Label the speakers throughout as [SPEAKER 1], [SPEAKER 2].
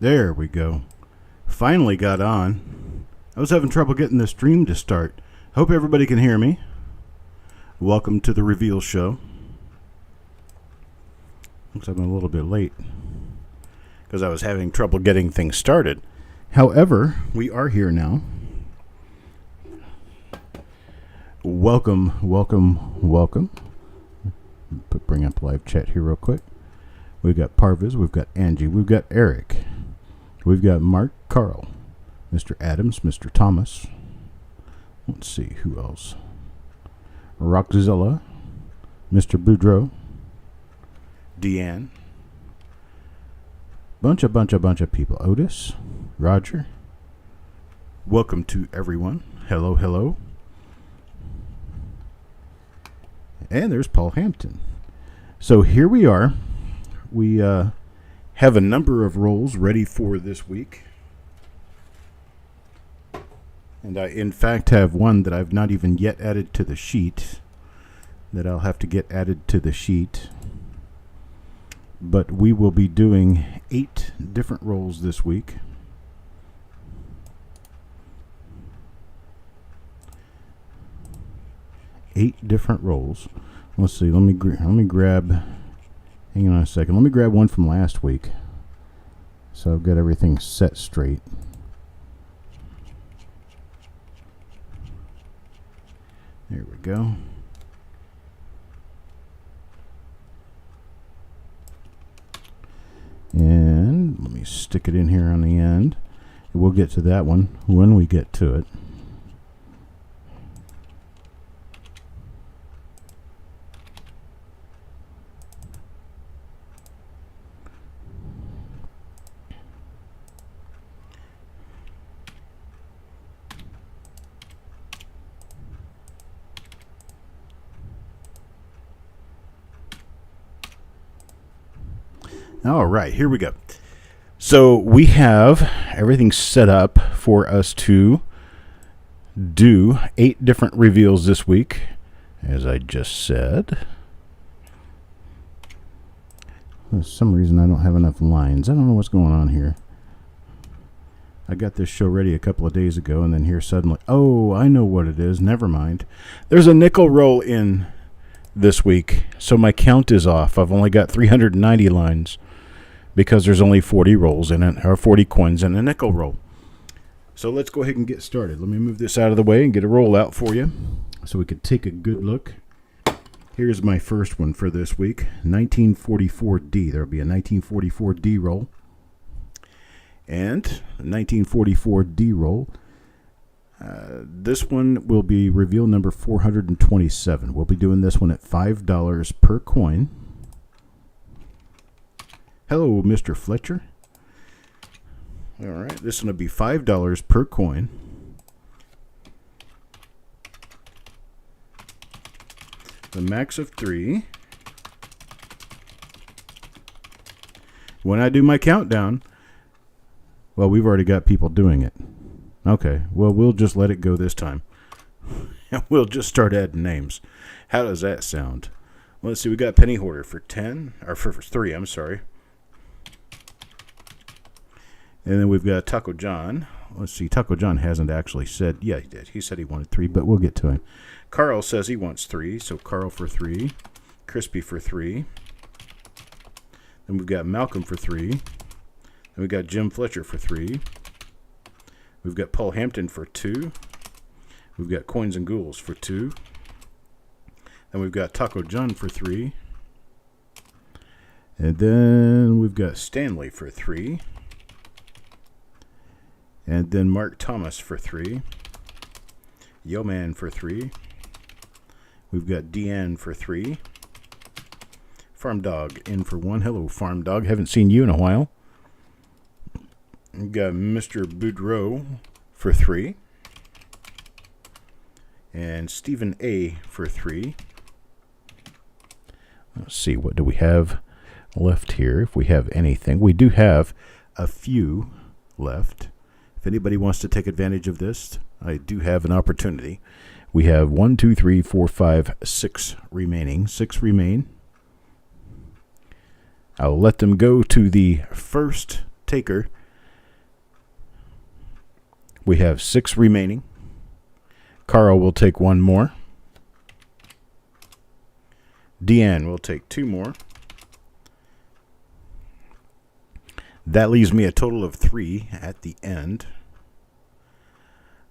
[SPEAKER 1] There we go. Finally got on. I was having trouble getting the stream to start. Hope everybody can hear me. Welcome to the Reveal Show. Looks like I'm a little bit late because I was having trouble getting things started. However, we are here now. Welcome. Bring up live chat here real quick. We've got Parviz, we've got Angie, we've got Eric, we've got Mark, Carl, Mr. Adams, Mr. Thomas. Let's see, who else? Rockzilla, Mr. Boudreau, Deanne. Bunch of people. Otis, Roger. Welcome to everyone. Hello. And there's Paul Hampton. So here we are. We have a number of roles ready for this week. And I, in fact, have one that I've not even yet added to the sheet. That I'll have to get added to the sheet. But we will be doing 8 different roles this week. Eight different roles. Let's see. Let me grab. Hang on a second. Let me grab one from last week, so I've got everything set straight. There we go. And let me stick it in here on the end. We'll get to that one when we get to it. All right, here we go. So we have everything set up for us to do 8 different reveals this week, as I just said. For some reason, I don't have enough lines. I don't know what's going on here. I got this show ready a couple of days ago, and then here suddenly, oh, I know what it is. Never mind. There's a nickel roll in this week, so my count is off. I've only got 390 lines. Because there's only 40 rolls in it, or 40 coins in a nickel roll. So let's go ahead and get started. Let me move this out of the way and get a roll out for you so we could take a good look. Here's my first one for this week, 1944D. There'll be a 1944D roll. And a 1944D roll. This one will be reveal number 427. We'll be doing this one at $5 per coin. Hello, Mr. Fletcher. All right, this one will be $5 per coin. The max of 3. When I do my countdown, well, we've already got people doing it. Okay, well, we'll just let it go this time. And we'll just start adding names. How does that sound? Well, let's see, we got Penny Hoarder for 10, or for 3, I'm sorry. And then we've got Taco John. Let's see, Taco John hasn't actually said, yeah, he did. He said he wanted 3, but we'll get to him. Carl says he wants 3, so Carl for 3. Crispy for 3. Then we've got Malcolm for 3. Then we've got Jim Fletcher for 3. We've got Paul Hampton for 2. We've got Coins and Ghouls for 2. Then we've got Taco John for 3. And then we've got Stanley for 3. And then Mark Thomas for 3. Yo Man for 3. We've got Deanne for 3. Farm Dog in for 1. Hello, Farm Dog. Haven't seen you in a while. We've got Mr. Boudreau for 3. And Stephen A. for 3. Let's see, what do we have left here? If we have anything. We do have a few left. If anybody wants to take advantage of this, I do have an opportunity. We have 1, 2, 3, 4, 5, 6 remaining. 6 remain. I'll let them go to the first taker We have 6 remaining. Carl will take 1 more. Deanne will take 2 more. That leaves me a total of 3 at the end.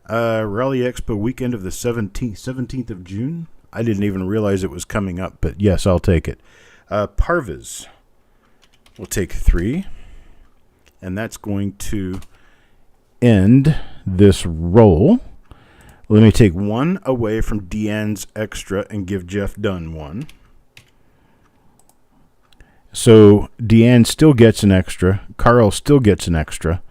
[SPEAKER 1] Rally Expo weekend of the 17th of June. I didn't even realize it was coming up, but yes, I'll take it. Parvez will take 3. And that's going to end this roll. Let me take 1 away from Deanne's extra and give Jeff Dunn 1. So Deanne still gets an extra. Carl still gets an extra.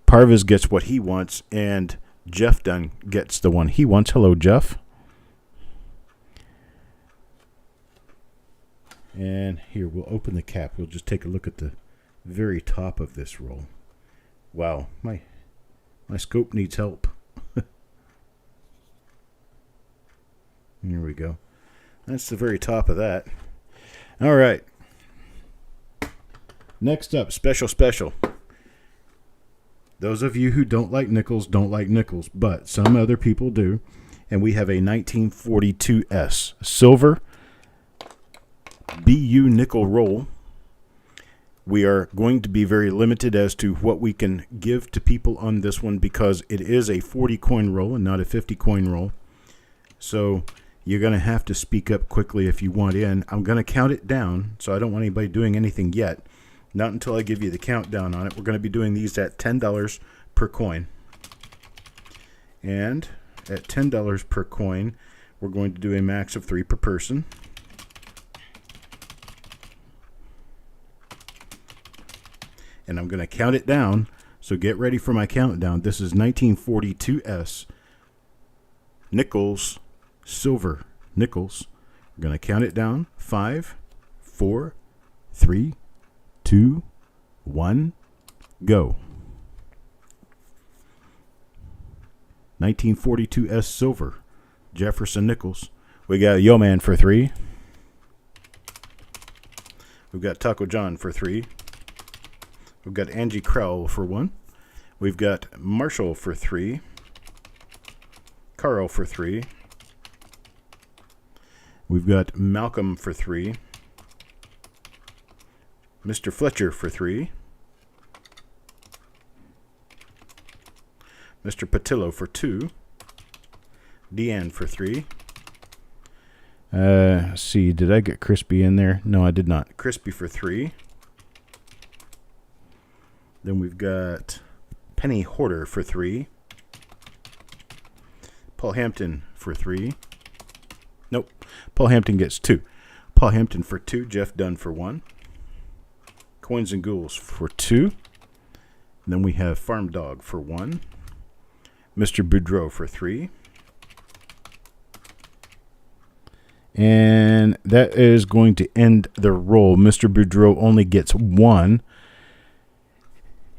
[SPEAKER 1] Parvez gets what he wants, and Jeff Dunn gets the one he wants. Hello, Jeff. And here, we'll open the cap. We'll just take a look at the very top of this roll. Wow, my scope needs help. Here we go. That's the very top of that. All right. Next up, special. Those of you who don't like nickels, but some other people do. And we have a 1942S silver BU nickel roll. We are going to be very limited as to what we can give to people on this one because it is a 40 coin roll and not a 50 coin roll. So you're going to have to speak up quickly if you want in. I'm going to count it down, so I don't want anybody doing anything yet. Not until I give you the countdown on it. We're going to be doing these at $10 per coin. And at $10 per coin, we're going to do a max of 3 per person. And I'm going to count it down, so get ready for my countdown. This is 1942S nickels, silver nickels. We're going to count it down. 5, 4, 3, 2, 1, go. 1942S silver, Jefferson nickels. We got Yo Man for 3. We've got Taco John for 3. We've got Angie Crowell for 1. We've got Marshall for 3. Carl for 3. We've got Malcolm for 3. Mr. Fletcher for 3. Mr. Patillo for 2. Deanne for 3. Let's see, did I get Crispy in there? No, I did not. Crispy for 3. Then we've got Penny Hoarder for 3. Paul Hampton for 3. Nope. Paul Hampton gets 2. Paul Hampton for 2. Jeff Dunn for 1. Coins and Ghouls for 2. And then we have Farm Dog for 1. Mr. Boudreau for 3. And that is going to end the roll. Mr. Boudreau only gets 1.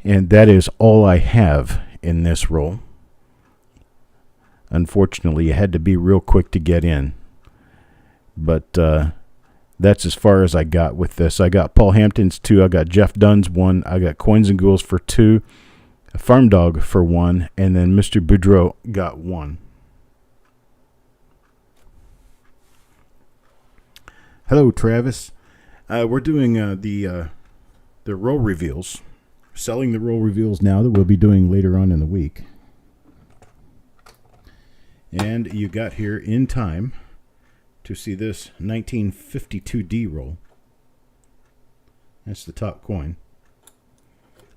[SPEAKER 1] And that is all I have in this roll. Unfortunately, you had to be real quick to get in. But that's as far as I got with this. I got Paul Hampton's 2. I got Jeff Dunn's 1. I got Coins and Ghouls for 2. Farm Dog for 1. And then Mr. Boudreau got 1. Hello, Travis. We're doing the roll reveals. Selling the roll reveals now that we'll be doing later on in the week. And you got here in time to see this 1952D roll. That's the top coin.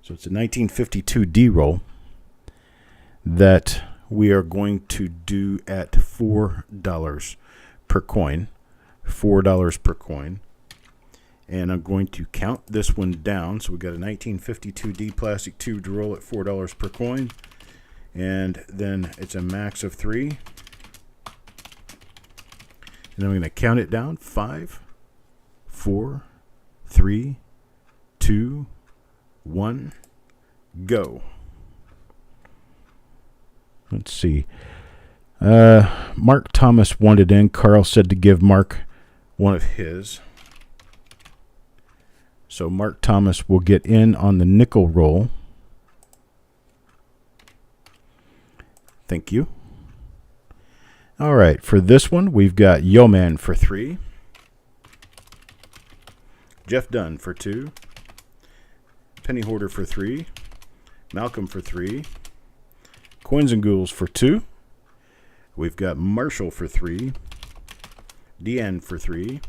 [SPEAKER 1] So it's a 1952D roll that we are going to do at $4 per coin. $4 per coin. And I'm going to count this one down. So we got a 1952D plastic tube roll at $4 per coin. And then it's a max of 3. And then I'm going to count it down. 5, 4, 3, 2, 1, go. Let's see. Mark Thomas wanted in. Carl said to give Mark one of his. So Mark Thomas will get in on the nickel roll. Thank you. All right, for this one, we've got Yeoman for 3. Jeff Dunn for 2. Penny Hoarder for 3. Malcolm for 3. Coins and Ghouls for 2. We've got Marshall for 3. Deanne for 3.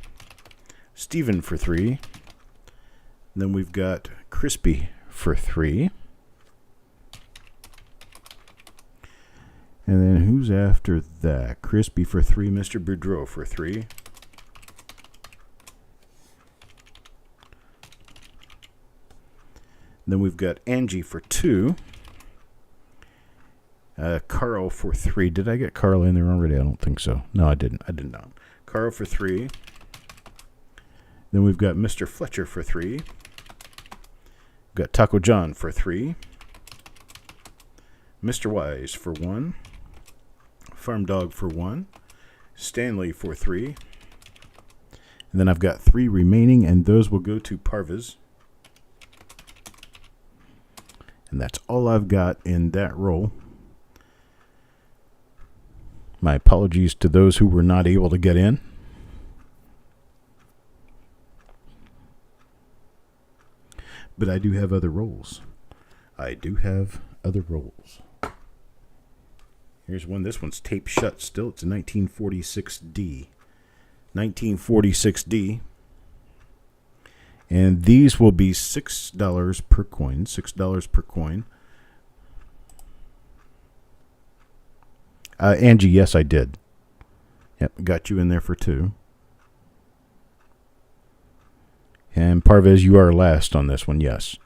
[SPEAKER 1] Stephen for 3. Then we've got Crispy for 3. And then who's after that? Crispy for 3. Mr. Boudreau for 3. Then we've got Angie for 2. Carl for 3. Did I get Carl in there already? I don't think so. No, I didn't. I did not. Carl for 3. Then we've got Mr. Fletcher for 3. We've got Taco John for 3. Mr. Wise for 1. Farm Dog for 1. Stanley for 3. And then I've got 3 remaining, and those will go to Parvez. And that's all I've got in that roll. My apologies to those who were not able to get in. But I do have other rolls. Here's one. This one's taped shut still. It's a 1946D. 1946D. And these will be $6 per coin. $6 per coin. Angie, yes, I did. Yep, got you in there for 2. And Parvez, you are last on this one, yes.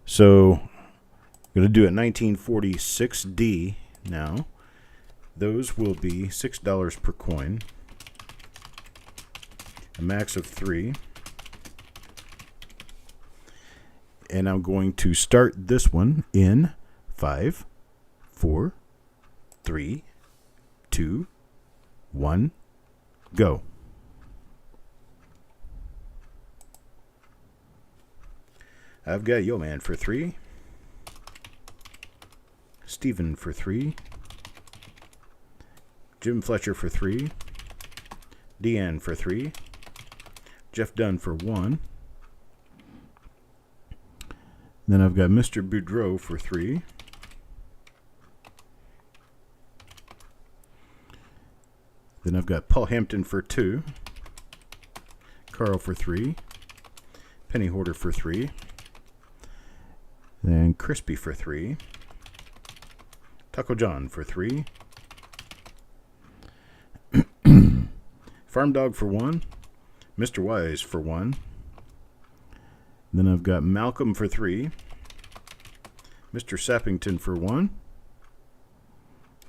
[SPEAKER 1] So, I'm going to do it 1946D now. Those will be $6 per coin. A max of 3. And I'm going to start this one in 5, 4, 3, 2, 1, go. I've got Yeoman for 3. Stephen for 3. Jim Fletcher for 3. Deanne for 3. Jeff Dunn for 1. Then I've got Mr. Boudreau for 3. Then I've got Paul Hampton for 2. Carl for 3. Penny Hoarder for 3. Then Crispy for 3. Taco John for 3. Farm Dog for 1. Mr. Wise for 1. Then I've got Malcolm for 3. Mr. Sappington for 1.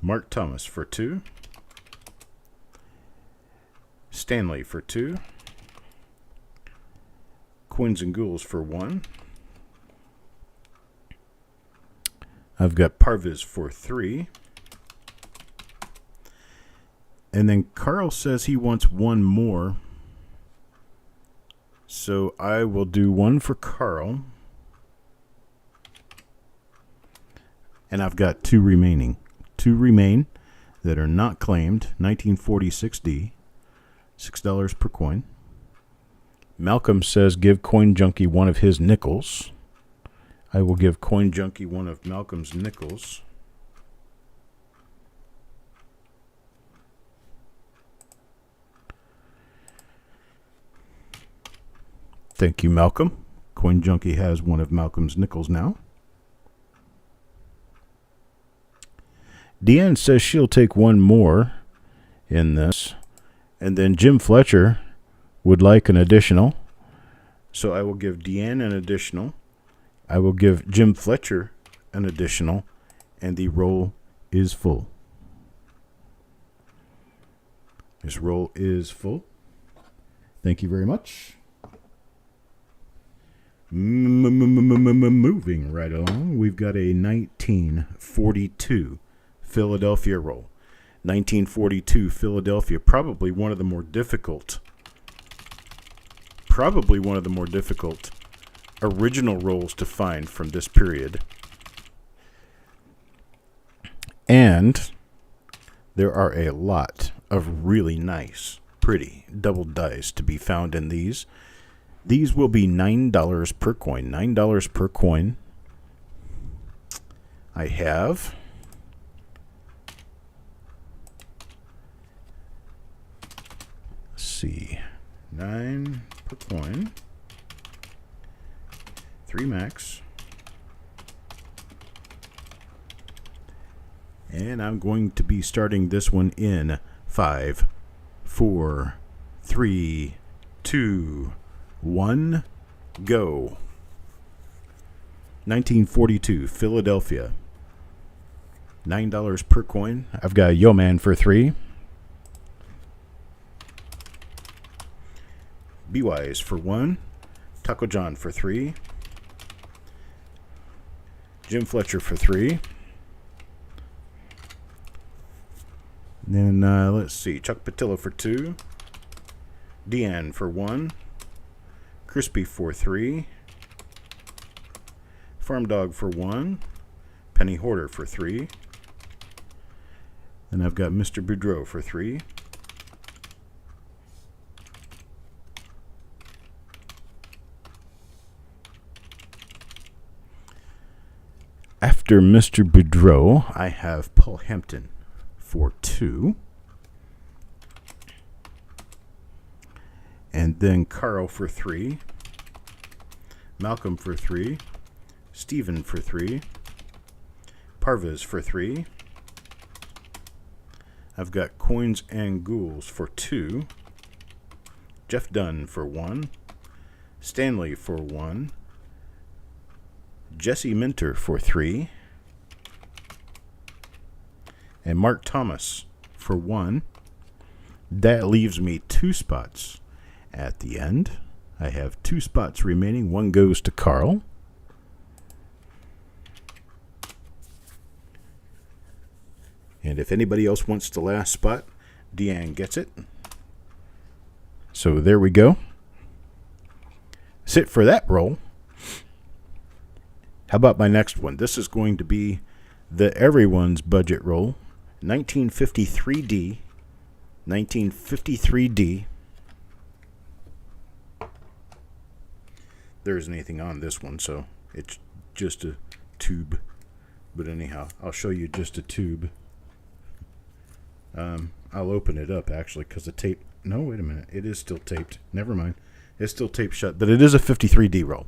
[SPEAKER 1] Mark Thomas for 2. Stanley for 2. Coins and Ghouls for 1. I've got Parvez for 3. And then Carl says he wants 1 more. So I will do 1 for Carl. And I've got 2 remaining. 2 remain that are not claimed. 1946D. $6 per coin. Malcolm says give Coin Junkie 1 of his nickels. I will give Coin Junkie 1 of Malcolm's nickels. Thank you, Malcolm. Coin Junkie has 1 of Malcolm's nickels now. Deanne says she'll take 1 more in this. And then Jim Fletcher would like an additional. So I will give Deanne an additional. I will give Jim Fletcher an additional. And the roll is full. This roll is full. Thank you very much. Moving right along, we've got a 1942 Philadelphia roll. 1942 Philadelphia, probably one of the more difficult original rolls to find from this period. And there are a lot of really nice, pretty double dice to be found in these. These will be $9 per coin. $9 per coin. I have see, 9 per coin, 3 max, and I'm going to be starting this one in 5, 4, 3, 2, 1, go. 1942, Philadelphia. $9 per coin. I've got Yo Man for 3. Be Wise for 1. Taco John for 3. Jim Fletcher for 3. Then let's see, Chuck Patillo for 2. Deanne for 1. Crispy for 3. Farm Dog for 1. Penny Hoarder for 3. Then I've got Mr. Boudreau for 3. After Mr. Boudreau, I have Paul Hampton for 2. And then Carl for 3. Malcolm for 3. Stephen for 3. Parvez for 3. I've got Coins and Ghouls for 2. Jeff Dunn for 1. Stanley for 1. Jesse Minter for 3. And Mark Thomas for 1. That leaves me 2 spots at the end. I have 2 spots remaining. One goes to Carl. And if anybody else wants the last spot, Deanne gets it. So there we go. That's it for that roll. How about my next one? This is going to be the everyone's budget roll. 1953D. 1953D. There isn't anything on this one, so it's just a tube. But anyhow, I'll show you just a tube. I'll open it up, actually, because the tape... No, wait a minute. It is still taped. Never mind. It's still taped shut. But it is a 53D roll.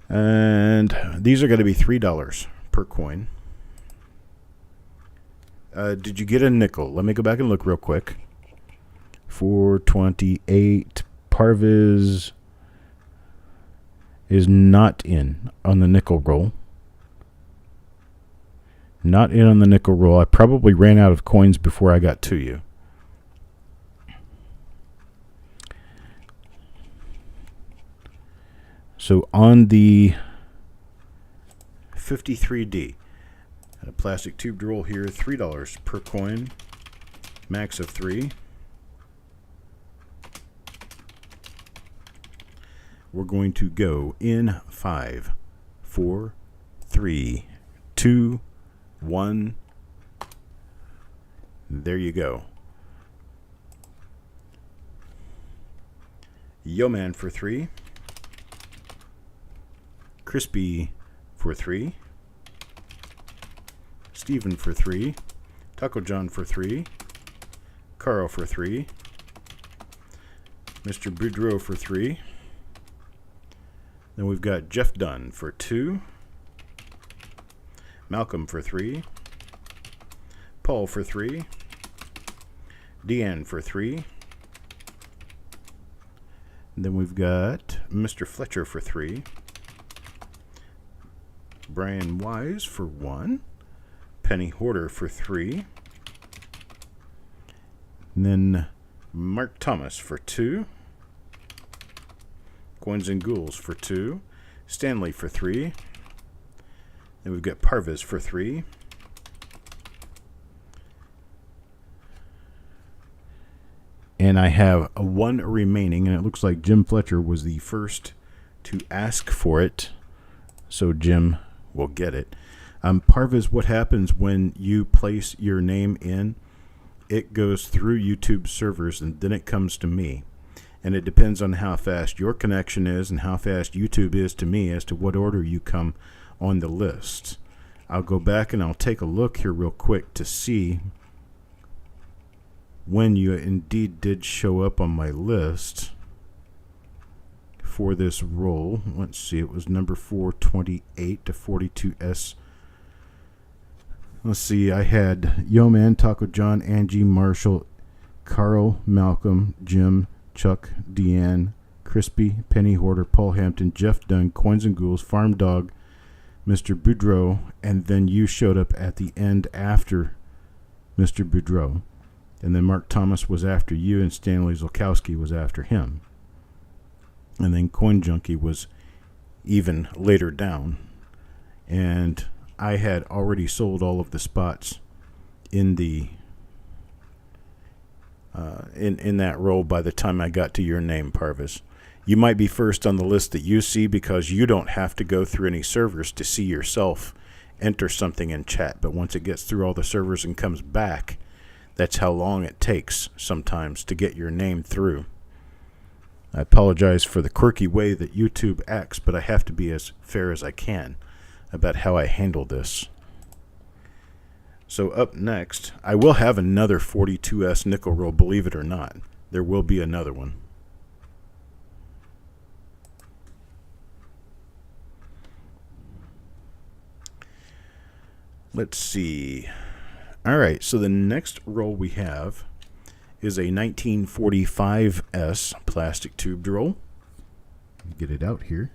[SPEAKER 1] And these are going to be $3 per coin. Did you get a nickel? Let me go back and look real quick. 428. Parvez is not in on the nickel roll. Not in on the nickel roll. I probably ran out of coins before I got to you. So on the 53D, a plastic tube roll here, $3 per coin, max of 3. We're going to go in 5, 4, 3, 2, 1. There you go. Yo Man for 3. Crispy for 3. Stephen for 3. Taco John for 3. Carl for 3. Mr. Boudreau for 3. Then we've got Jeff Dunn for 2. Malcolm for 3. Paul for 3. Deanne for 3. And then we've got Mr. Fletcher for 3. Brian Wise for 1. Penny Hoarder for 3. And then Mark Thomas for 2. Coins and Ghouls for 2. Stanley for 3. Then we've got Parvez for 3. And I have a 1 remaining, and it looks like Jim Fletcher was the first to ask for it. So Jim will get it. Parvis, what happens when you place your name in? It goes through YouTube servers and then it comes to me. And it depends on how fast your connection is and how fast YouTube is to me as to what order you come on the list. I'll go back and I'll take a look here real quick to see when you indeed did show up on my list for this roll. Let's see, it was number 428 to 42S. Let's see, I had Yo Man, Taco John, Angie, Marshall, Carl, Malcolm, Jim, Chuck, Deanne, Crispy, Penny Hoarder, Paul Hampton, Jeff Dunn, Coins and Ghouls, Farm Dog, Mr. Boudreau, and then you showed up at the end after Mr. Boudreau. And then Mark Thomas was after you, and Stanley Zolkowski was after him. And then Coin Junkie was even later down. And I had already sold all of the spots in the in that roll by the time I got to your name, Parvis. You might be first on the list that you see because you don't have to go through any servers to see yourself enter something in chat. But once it gets through all the servers and comes back, that's how long it takes sometimes to get your name through. I apologize for the quirky way that YouTube acts, but I have to be as fair as I can about how I handle this. So up next, I will have another 42S nickel roll, believe it or not. There will be another one. Let's see. All right, so the next roll we have is a 1945S plastic tube roll. Get it out here.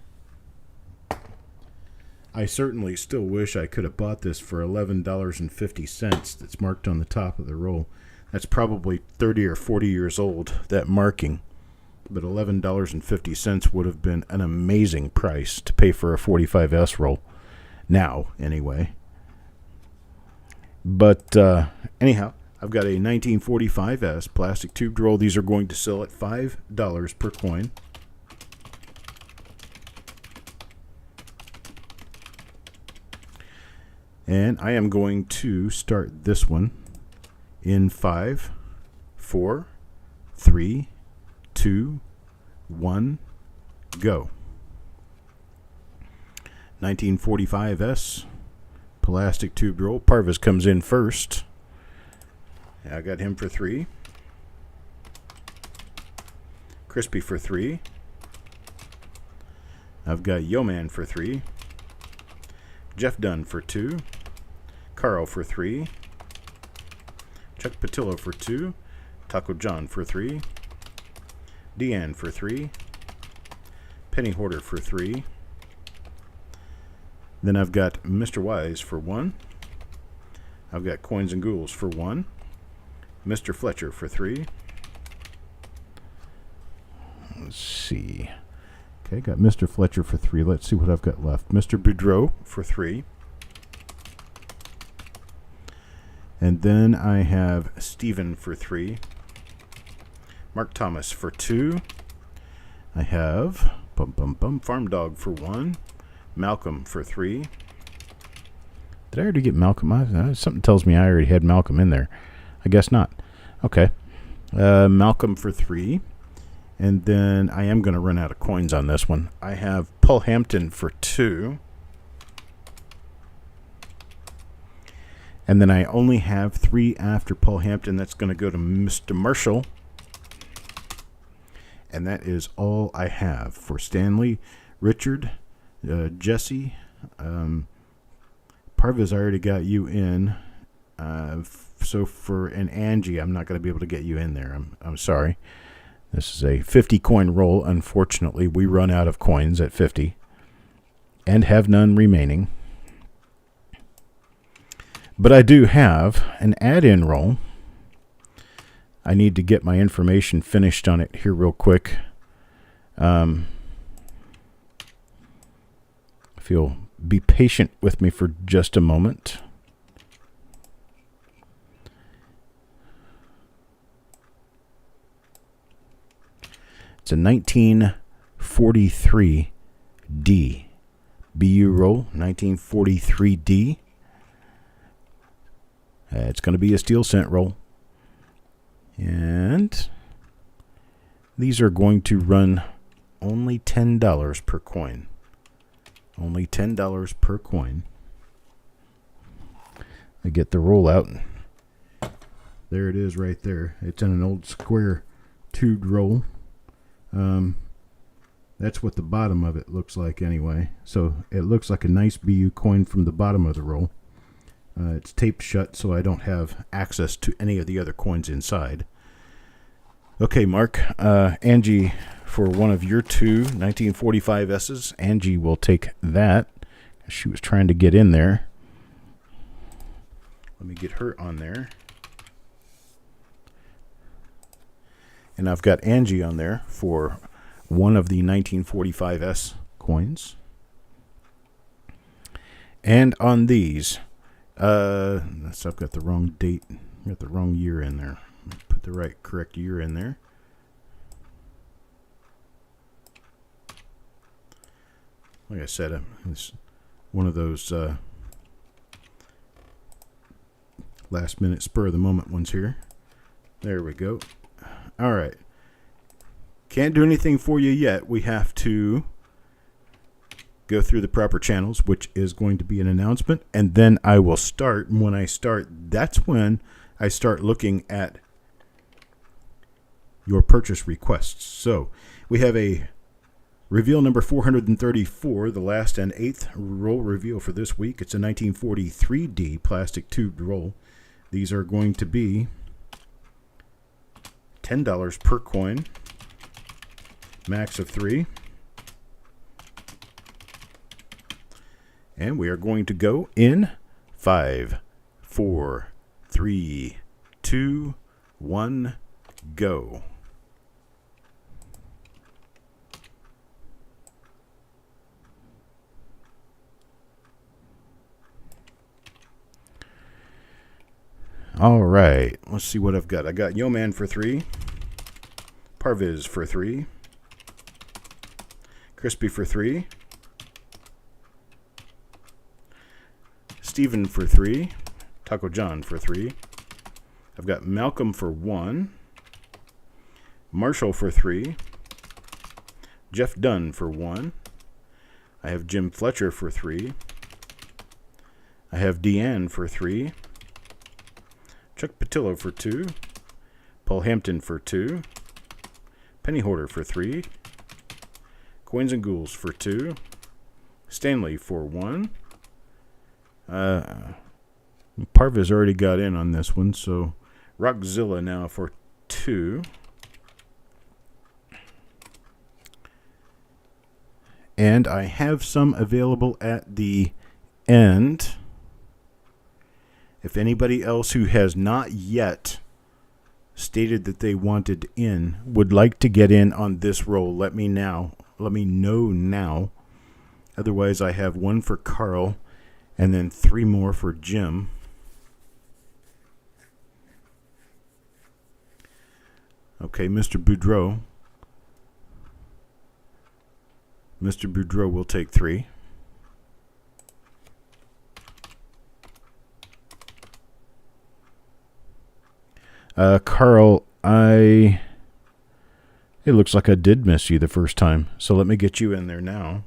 [SPEAKER 1] I certainly still wish I could have bought this for $11.50 that's marked on the top of the roll. That's probably 30 or 40 years old, that marking. But $11.50 would have been an amazing price to pay for a 45S roll. Now, anyway. But anyhow, I've got a 1945S plastic tube roll. These are going to sell at $5 per coin. And I am going to start this one in 5, 4, 3, 2, 1, go. 1945S plastic tube roll. Parvis comes in first. I got him for 3. Crispy for 3. I've got Yo Man for 3. Jeff Dunn for 2. Carl for 3. Chuck Patillo for 2. Taco John for 3. Deanne for 3. Penny Hoarder for 3. Then I've got Mr. Wise for 1. I've got Coins and Ghouls for 1. Mr. Fletcher for 3. Let's see. Okay, got Mr. Fletcher for 3. Let's see what I've got left. Mr. Boudreau for 3. And then I have Stephen for 3. Mark Thomas for 2. I have Farm Dog for 1. Malcolm for 3. Did I already get Malcolm? Something tells me I already had Malcolm in there. I guess not. Okay. Malcolm for 3. And then I am going to run out of coins on this one. I have Paul Hampton for 2. And then I only have 3 after Paul Hampton. That's going to go to Mr. Marshall. And that is all I have for Stanley, Richard, Jesse. Parvis, I already got you in. So for an Angie, I'm not going to be able to get you in there. I'm sorry. This is a 50 coin roll. Unfortunately, we run out of coins at 50 and have none remaining. But I do have an add-in roll. I need to get my information finished on it here real quick. If you'll be patient with me for just a moment. It's a 1943D BU roll, 1943D. It's going to be a steel cent roll. And these are going to run only $10 per coin. Only $10 per coin. I get the roll out. There it is right there. It's in an old square tubed roll. That's what the bottom of it looks like anyway. So it looks like a nice BU coin from the bottom of the roll. It's taped shut so I don't have access to any of the other coins inside. Okay, Mark. Angie, for one of your two 1945S's, Angie will take that. She was trying to get in there. Let me get her on there. And I've got Angie on there for one of the 1945S coins. And on these, so I've got the wrong date, got the wrong year in there. Put the correct year in there. Like I said, it's one of those last minute spur of the moment ones here. There we go. All right. Can't do anything for you yet. We have to go through the proper channels, which is going to be an announcement, and then I will start. And when I start, that's when I start looking at your purchase requests. So we have a reveal number 434, the last and 8th roll reveal for this week. It's a 1943D plastic tubed roll. These are going to be $10 per coin, max of 3. And we are going to go in 5, 4, 3, 2, 1, go. All right, let's see what I've got. I got Yeoman for 3, Parviz for 3, Crispy for 3, Steven for 3, Taco John for 3. I've got Malcolm for 1, Marshall for 3, Jeff Dunn for 1. I have Jim Fletcher for 3. I have Deanne for 3. Chuck Patillo for 2. Paul Hampton for 2. Penny Hoarder for 3. Coins and Ghouls for 2. Stanley for 1. Parviz already got in on this one, so Rockzilla now for 2. And I have some available at the end. If anybody else who has not yet stated that they wanted in would like to get in on this roll, let me know now. Otherwise, I have 1 for Carl and then 3 more for Jim. Okay, Mr. Boudreau. Mr. Boudreau will take 3. Carl, it looks like I did miss you the first time, so let me get you in there now.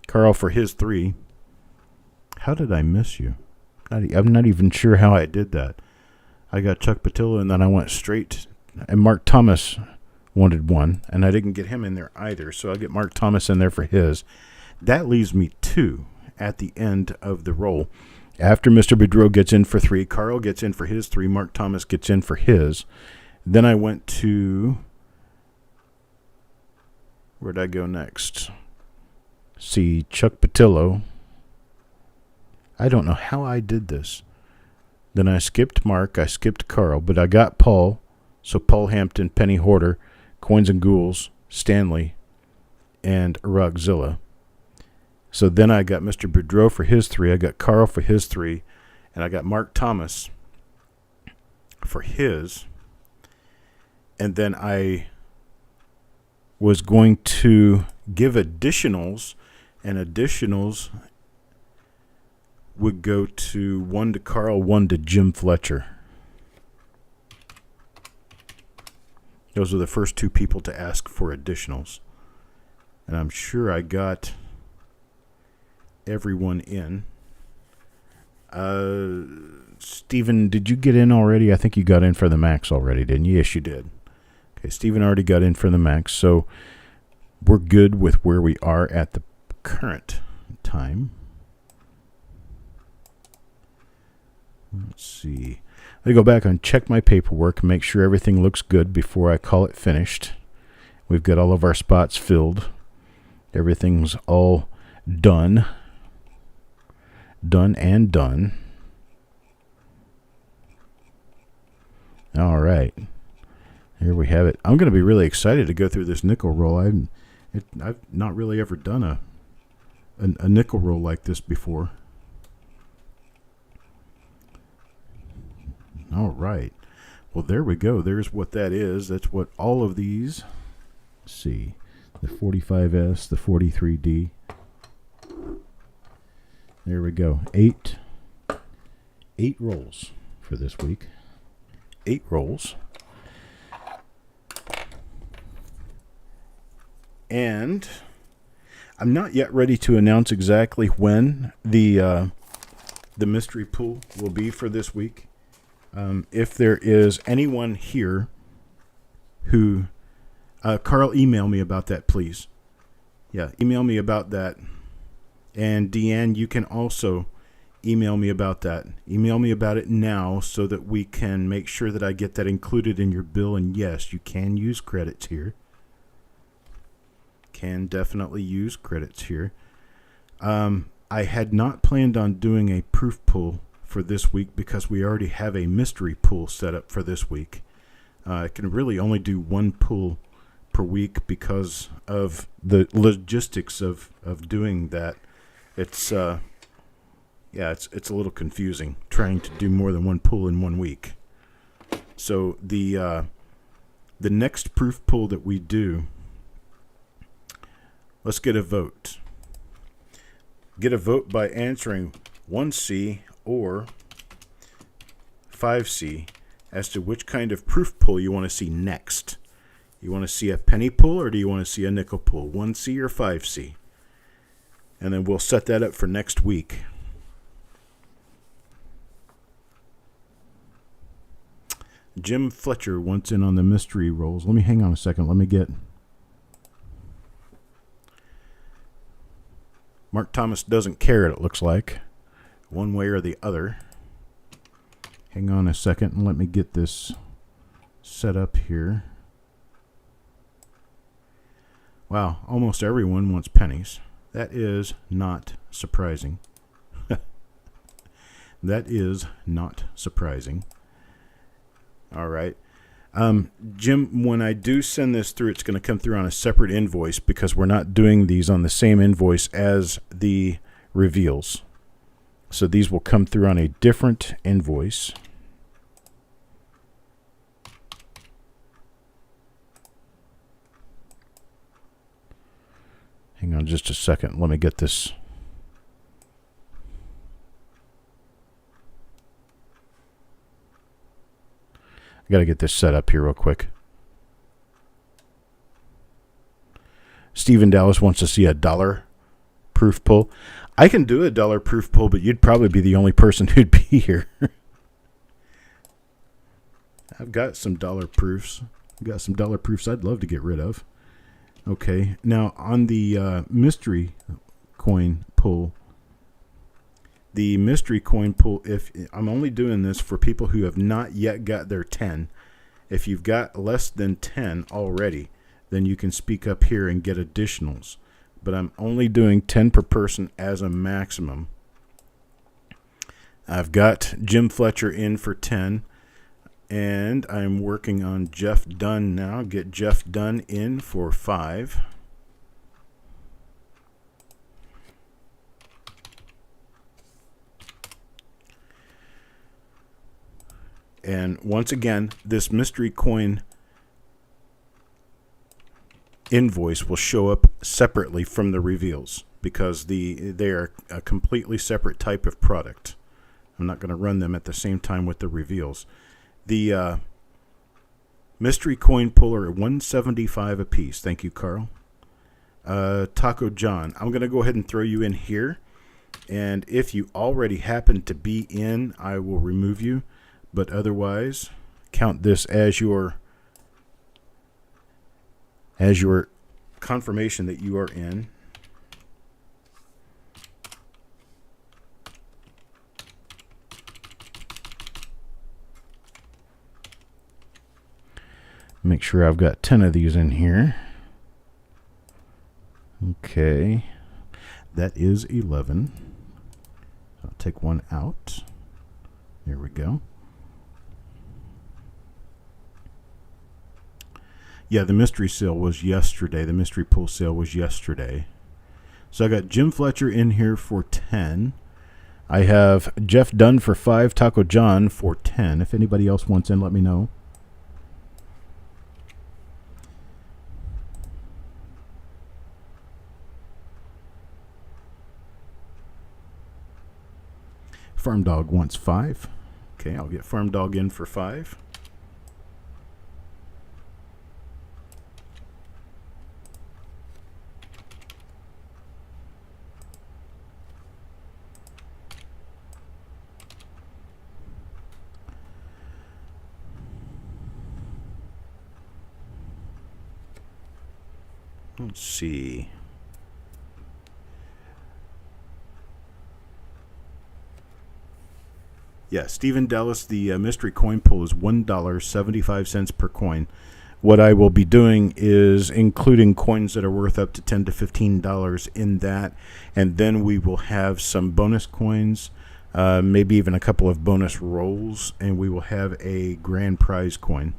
[SPEAKER 1] Carl for his 3. How did I miss you? I'm not even sure how I did that. I got Chuck Patillo, and then I went straight, and Mark Thomas wanted 1, and I didn't get him in there either, so I'll get Mark Thomas in there for his. That leaves me 2 at the end of the roll. After Mr. Boudreau gets in for 3, Carl gets in for his 3, Mark Thomas gets in for his. Then I went to, where'd I go next? See, Chuck Patillo. I don't know how I did this. Then I skipped Mark, I skipped Carl, but I got Paul. So Paul Hampton, Penny Hoarder, Coins and Ghouls, Stanley, and Rockzilla. So then I got Mr. Boudreau for his 3, I got Carl for his 3, and I got Mark Thomas for his. And then I was going to give additionals, and additionals would go to 1 to Carl, 1 to Jim Fletcher. Those are the first 2 people to ask for additionals. And I'm sure I got everyone in. Stephen, did you get in already? I think you got in for the max already, didn't you? Yes, you did. Okay, Stephen already got in for the max, so we're good with where we are at the current time. Let's see. I go back and check my paperwork and make sure everything looks good before I call it finished. We've got all of our spots filled. Everything's all done. Done and done. All right. Here we have it. I'm going to be really excited to go through this nickel roll. I've not really ever done a nickel roll like this before. All right. Well, there we go. There's what that is. That's what all of these, let's see, the 45S, the 43D. There we go. Eight rolls for this week. 8 rolls. And I'm not yet ready to announce exactly when the mystery pool will be for this week. If there is anyone here who, Carl, email me about that, please. Yeah, email me about that. And Deanne, you can also email me about that. Email me about it now so that we can make sure that I get that included in your bill. And yes, you can use credits here. Can definitely use credits here. I had not planned on doing a proof pull for this week because we already have a mystery pool set up for this week. I can really only do 1 pull per week because of the logistics of doing that. It's it's a little confusing trying to do more than 1 pull in 1 week. So the next proof pull that we do, let's get a vote. Get a vote by answering 1C or 5C as to which kind of proof pull you want to see next. You want to see a penny pull or do you want to see a nickel pull? 1C or 5C? And then we'll set that up for next week. Jim Fletcher wants in on the mystery rolls. Let me hang on a second. Let me get... Mark Thomas doesn't care, it looks like, one way or the other. Hang on a second and let me get this set up here. Wow, almost everyone wants pennies. That is not surprising. That is not surprising. All right. Jim, when I do send this through, it's going to come through on a separate invoice because we're not doing these on the same invoice as the reveals. So these will come through on a different invoice. Hang on just a second. Let me get this. I got to get this set up here real quick. Stephen Dallas wants to see a $1 proof pull. I can do a $1 proof pull, but you'd probably be the only person who'd be here. I've got some dollar proofs. I've got some dollar proofs I'd love to get rid of. Okay, now on the mystery coin pull, if I'm only doing this for people who have not yet got their 10. If you've got less than 10 already, then you can speak up here and get additionals. But I'm only doing 10 per person as a maximum. I've got Jim Fletcher in for 10. And I'm working on Jeff Dunn now. Get Jeff Dunn in for 5. And once again, this mystery coin invoice will show up separately from the reveals. because they are a completely separate type of product. I'm not going to run them at the same time with the reveals. The mystery coin puller at $175 a piece. Thank you, Carl. Taco John, I'm going to go ahead and throw you in here. And if you already happen to be in, I will remove you. But otherwise, count this as your confirmation that you are in. Make sure I've got 10 of these in here. Okay. That is 11. I'll take one out. There we go. Yeah, the mystery sale was yesterday. The mystery pull sale was yesterday. So I got Jim Fletcher in here for 10. I have Jeff Dunn for 5, Taco John for 10. If anybody else wants in, let me know. Farm Dog wants 5. Okay, I'll get Farm Dog in for 5. Let's see. Yeah, Stephen Dallas, the mystery coin pull is $1.75 per coin. What I will be doing is including coins that are worth up to $10 to $15 in that, and then we will have some bonus coins, maybe even a couple of bonus rolls, and we will have a grand prize coin.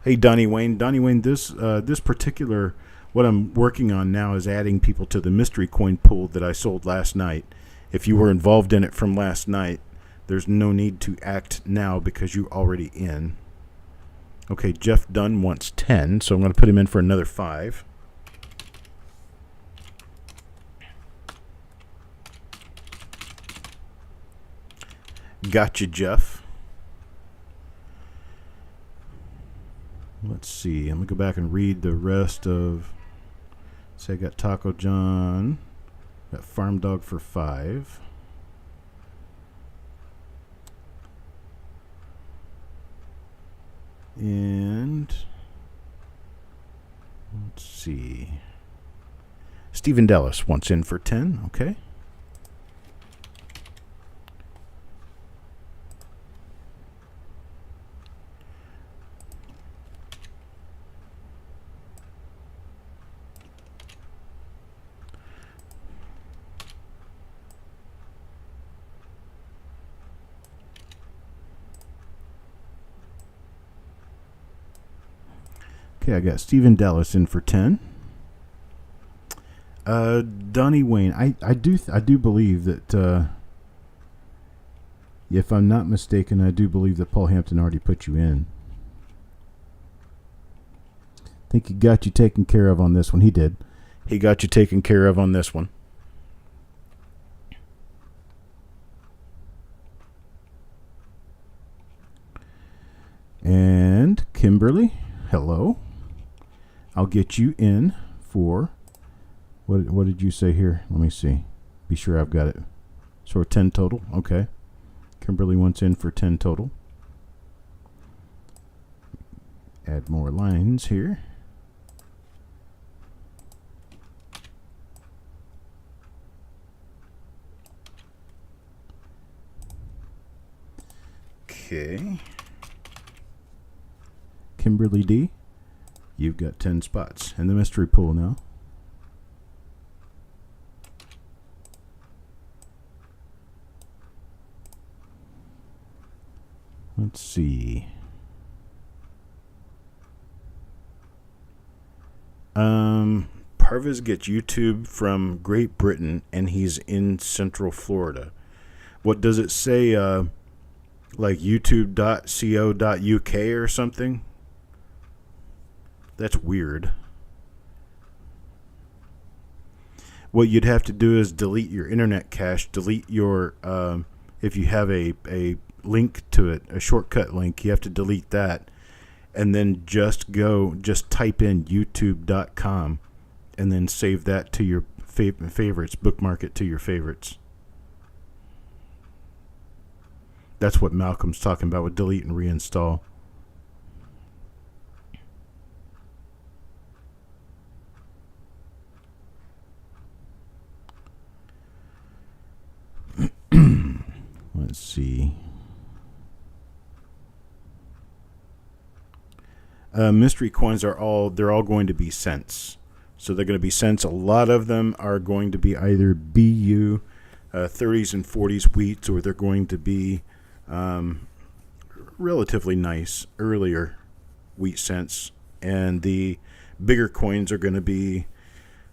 [SPEAKER 1] Hey, Donnie Wayne. Donnie Wayne, this particular, what I'm working on now is adding people to the mystery coin pool that I sold last night. If you were involved in it from last night, there's no need to act now because you're already in. Okay, Jeff Dunn wants 10, so I'm going to put him in for another 5. Gotcha, Jeff. Let's see. I'm going to go back and read the rest of... Say I got Taco John. Got Farm Dog for 5. And let's see. Stephen Dallas wants in for 10. Okay. Okay, I got Stephen Dallas in for 10. Donnie Wayne, I do believe that, if I'm not mistaken, I do believe that Paul Hampton already put you in. I think he got you taken care of on this one. He did. He got you taken care of on this one. And Kimberly, hello. I'll get you in for, what did you say here? Let me see. Be sure I've got it. So 10 total. Okay. Kimberly wants in for 10 total. Add more lines here. Okay. Kimberly D, you've got 10 spots in the mystery pool now. Let's see. Parvis gets YouTube from Great Britain, and he's in Central Florida. What does it say? Like youtube.co.uk or something? That's weird. what you'd have to do is delete your internet cache, delete your, if you have a link to it, a shortcut link, you have to delete that, and then just type in youtube.com and then save that to your favorites, bookmark it to your favorites. That's what Malcolm's talking about with delete and reinstall. Let's see. Mystery coins they're all going to be cents. So they're going to be cents. A lot of them are going to be either BU, 30s and 40s wheats, or they're going to be relatively nice earlier wheat cents. And the bigger coins are going to be,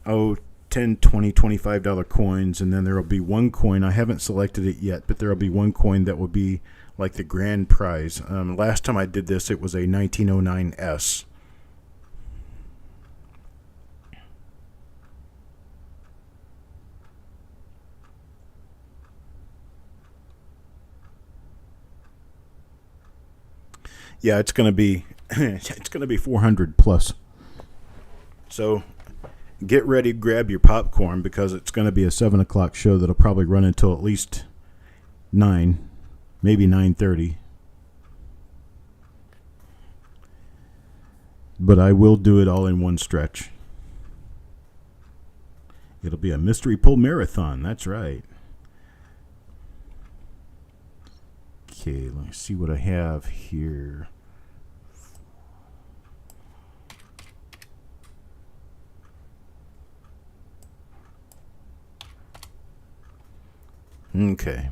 [SPEAKER 1] $10, $20, $25 coins. And then there will be one coin. I haven't selected it yet, but there will be one coin that will be like the grand prize. Last time I did this, it was a 1909S. Yeah, it's going to be 400 plus. So get ready, grab your popcorn, because it's going to be a 7 o'clock show that'll probably run until at least 9. Maybe 9:30. But I will do it all in one stretch. It'll be a mystery pull marathon. That's right. Okay, let me see what I have here. Okay.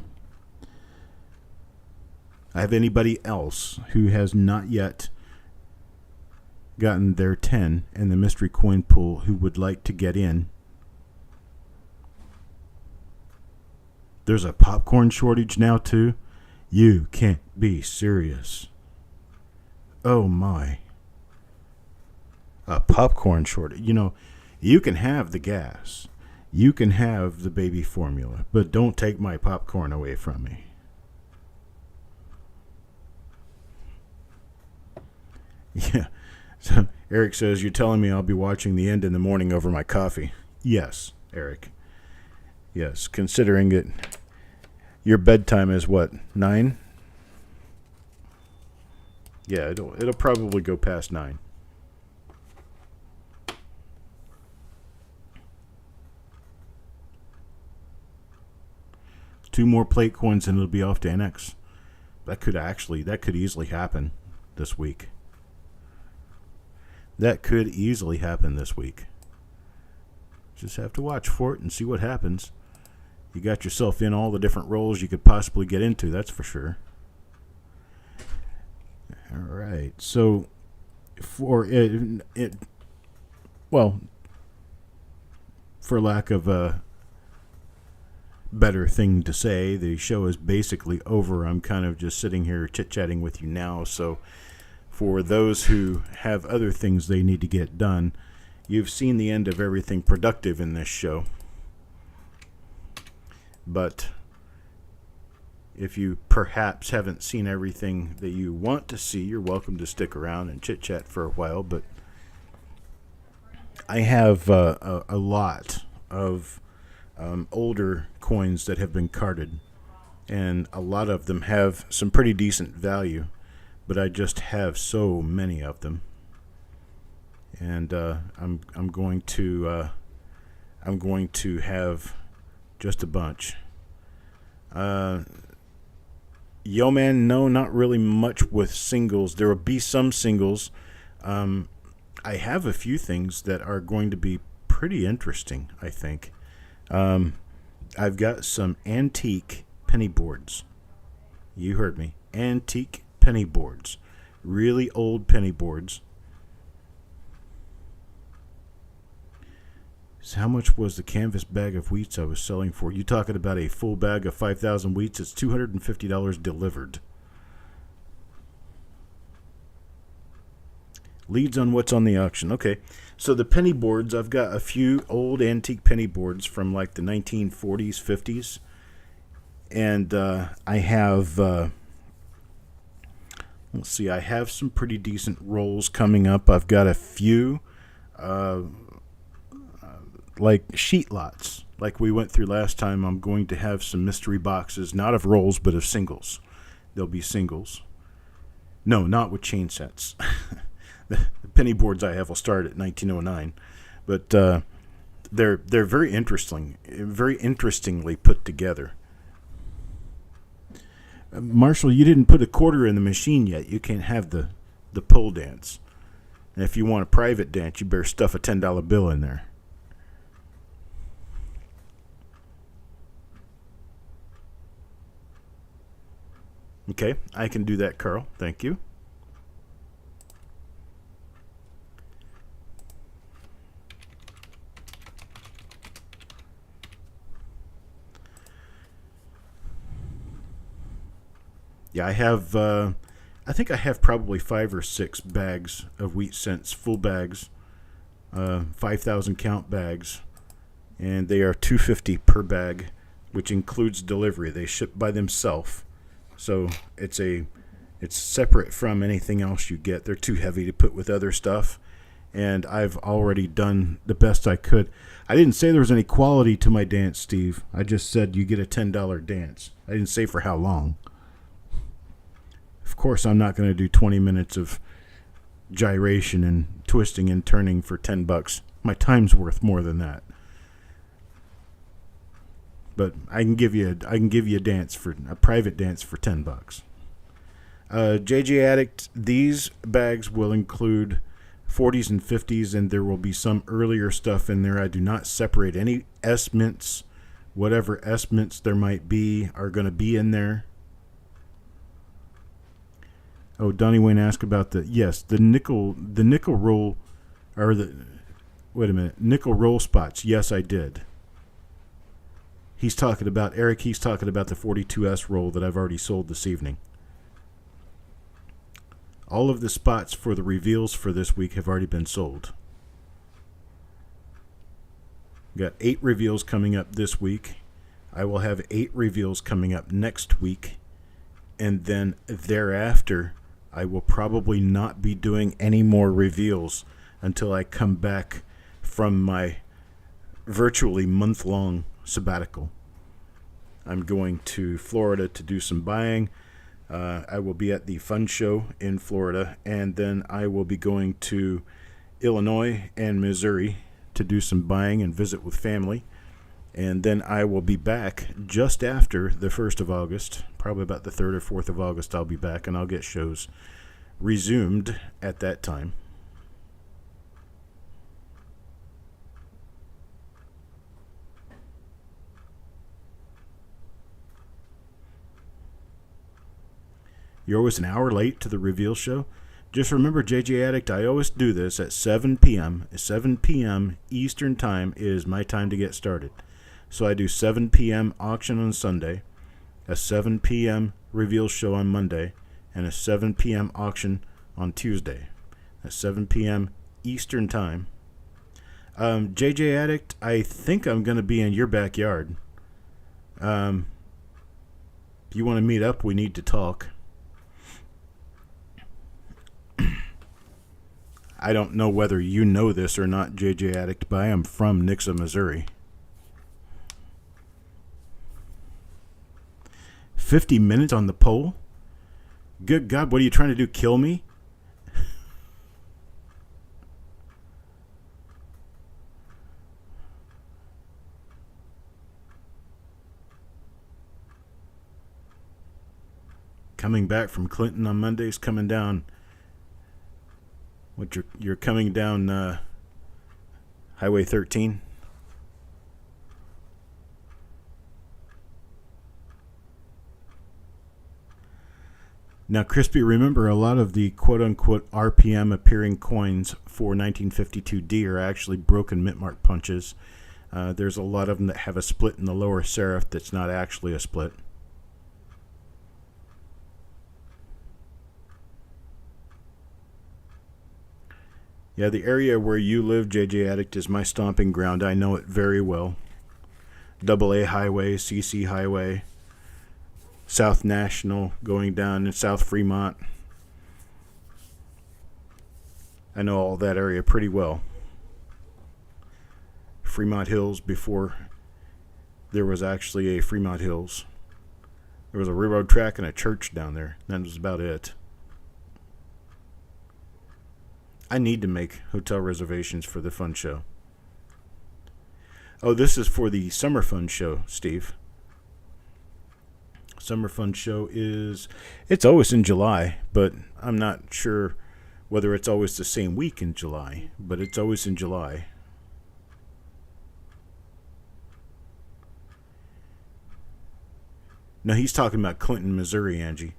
[SPEAKER 1] I have anybody else who has not yet gotten their 10 in the mystery coin pool who would like to get in? There's a popcorn shortage now too? You can't be serious. Oh my. A popcorn shortage. You know, you can have the gas. You can have the baby formula, but don't take my popcorn away from me. Yeah. So Eric says, you're telling me I'll be watching the end in the morning over my coffee. Yes, Eric. Yes, considering it, your bedtime is what, 9? Yeah, it'll probably go past 9. Two more plate coins and it'll be off to NX. That could easily happen this week. That could easily happen this week. Just have to watch for it and see what happens. You got yourself in all the different roles you could possibly get into, that's for sure. All right. So, for lack of a better thing to say, the show is basically over. I'm kind of just sitting here chit-chatting with you now, so for those who have other things they need to get done, you've seen the end of everything productive in this show. But if you perhaps haven't seen everything that you want to see, you're welcome to stick around and chit-chat for a while. But I have a lot of older coins that have been carded, and a lot of them have some pretty decent value. But I just have so many of them, and I'm going to have just a bunch. Yo man, no, not really much with singles. There will be some singles. I have a few things that are going to be pretty interesting, I think. I've got some antique penny boards. You heard me. Antique penny boards. Really old penny boards. So how much was the canvas bag of wheats I was selling for? You talking about a full bag of 5,000 wheats? It's $250 delivered. Leads on what's on the auction. Okay. So the penny boards, I've got a few old antique penny boards from like the 1940s, 50s. And I have, let's see, I have some pretty decent rolls coming up. I've got a few, like sheet lots, like we went through last time. I'm going to have some mystery boxes, not of rolls, but of singles. There'll be singles. No, not with chain sets. The penny boards I have will start at 1909, but they're very interestingly put together. Marshall, you didn't put a quarter in the machine yet. You can't have the pole dance. And if you want a private dance, you better stuff a $10 bill in there. Okay, I can do that, Carl. Thank you. Yeah, I have, I think I have probably 5 or 6 bags of wheat cents, full bags, 5,000 count bags, and they are $2.50 per bag, which includes delivery. They ship by themselves, so it's separate from anything else you get. They're too heavy to put with other stuff, and I've already done the best I could. I didn't say there was any quality to my dance, Steve. I just said you get a $10 dance. I didn't say for how long. Of course, I'm not going to do 20 minutes of gyration and twisting and turning for $10. My time's worth more than that. But I can give you a private dance for $10. JJ Addict, these bags will include 40s and 50s, and there will be some earlier stuff in there. I do not separate any S mints. Whatever S mints there might be are going to be in there. Oh, Donnie Wayne asked about the nickel roll, or nickel roll spots. Yes, I did. He's talking about the 42S roll that I've already sold this evening. All of the spots for the reveals for this week have already been sold. Got 8 reveals coming up this week. I will have 8 reveals coming up next week, and then thereafter I will probably not be doing any more reveals until I come back from my virtually month-long sabbatical. I'm going to Florida to do some buying. I will be at the Fun Show in Florida, and then I will be going to Illinois and Missouri to do some buying and visit with family. And then I will be back just after the 1st of August, probably about the 3rd or 4th of August I'll be back, and I'll get shows resumed at that time. You're always an hour late to the reveal show. Just remember, JJ Addict, I always do this at 7 p.m. 7 p.m. Eastern Time is my time to get started. So I do 7 p.m. auction on Sunday, a 7 p.m. reveal show on Monday, and a 7 p.m. auction on Tuesday. At 7 p.m. Eastern Time. JJ Addict, I think I'm going to be in your backyard. If you want to meet up, we need to talk. I don't know whether you know this or not, JJ Addict, but I am from Nixa, Missouri. 50 minutes on the pole? Good God, what are you trying to do, kill me? Coming back from Clinton on Mondays, coming down. What, you're coming down Highway 13? Now, Crispy, remember, a lot of the quote-unquote RPM appearing coins for 1952D are actually broken mint mark punches. There's a lot of them that have a split in the lower serif that's not actually a split. Yeah, the area where you live, JJ Addict, is my stomping ground. I know it very well. AA Highway, CC Highway, South National going down in South Fremont. I know all that area pretty well. Fremont Hills before there was actually a Fremont Hills. There was a railroad track and a church down there. That was about it. I need to make hotel reservations for the fun show. Oh, this is for the Summer Fun Show, Steve. Summer Fun Show it's always in July, but I'm not sure whether it's always the same week in July, but it's always in July. No, he's talking about Clinton, Missouri, Angie.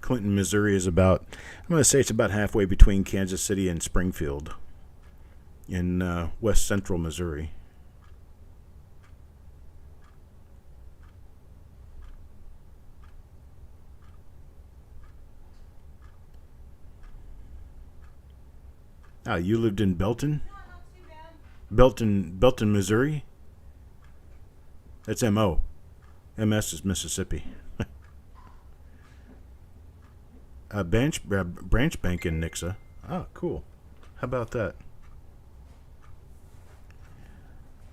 [SPEAKER 1] Clinton, Missouri is about, I'm going to say it's about halfway between Kansas City and Springfield in west central Missouri. Ah, you lived in Belton? Belton, Missouri? That's M.O. MS is Mississippi. Branch Bank in Nixa. Oh, cool. How about that?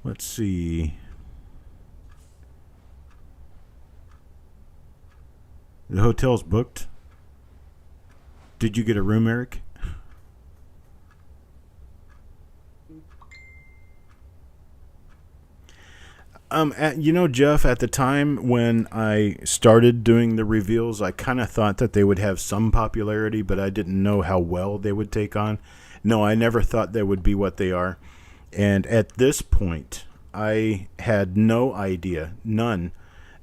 [SPEAKER 1] Let's see. The hotel's booked. Did you get a room, Eric? Jeff, at the time when I started doing the reveals, I kind of thought that they would have some popularity, but I didn't know how well they would take on. No, I never thought they would be what they are. And at this point, I had no idea, none,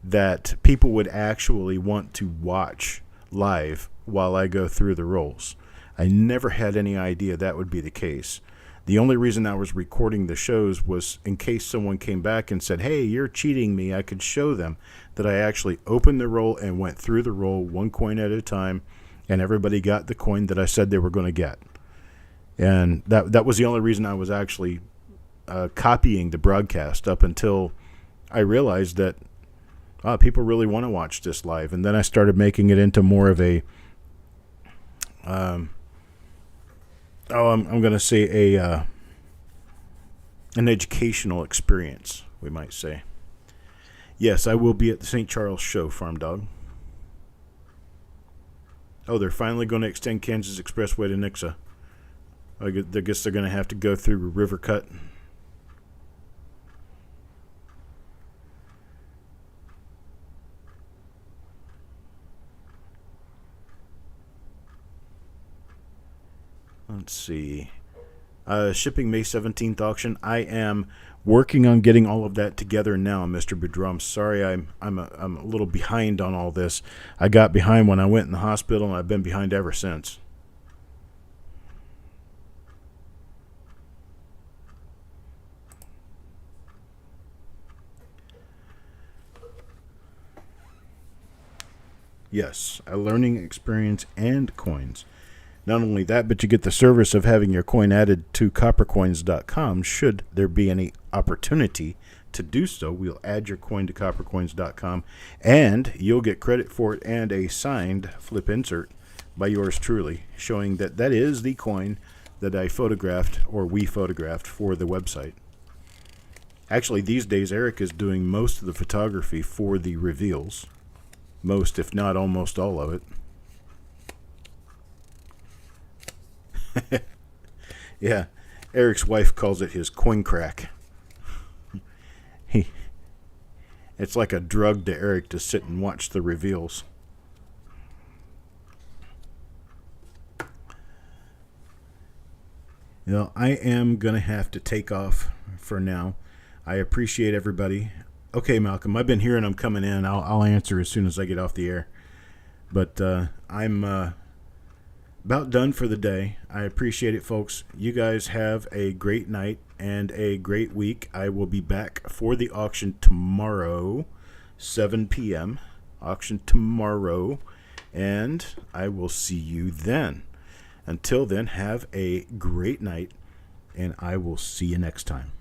[SPEAKER 1] that people would actually want to watch live while I go through the rolls. I never had any idea that would be the case. The only reason I was recording the shows was in case someone came back and said, hey, you're cheating me. I could show them that I actually opened the roll and went through the roll one coin at a time, and everybody got the coin that I said they were going to get. And that was the only reason I was actually copying the broadcast up until I realized that people really want to watch this live. And then I started making it into more of a I'm going to say an educational experience, we might say. Yes, I will be at the St. Charles show, Farm Dog. Oh, they're finally going to extend Kansas Expressway to Nixa. I guess they're going to have to go through River Cut. Let's see. Shipping May 17th auction. I am working on getting all of that together now, Mr. Boudreau. I'm sorry I'm a little behind on all this. I got behind when I went in the hospital, and I've been behind ever since. Yes, a learning experience and coins. Not only that, but you get the service of having your coin added to Coppercoins.com should there be any opportunity to do so. We'll add your coin to Coppercoins.com, and you'll get credit for it and a signed flip insert by yours truly, showing that that is the coin that I photographed, or we photographed, for the website. Actually, these days, Eric is doing most of the photography for the reveals. Most, if not almost all of it. Yeah, Eric's wife calls it his coin crack. It's like a drug to Eric to sit and watch the reveals. I am going to have to take off for now. I appreciate everybody. Okay, Malcolm, I've been hearing them coming in. I'll answer as soon as I get off the air. But I'm about done for the day. I appreciate it, folks. You guys have a great night and a great week. I will be back for the auction tomorrow, 7 p.m. Auction tomorrow, and I will see you then. Until then, have a great night, and I will see you next time.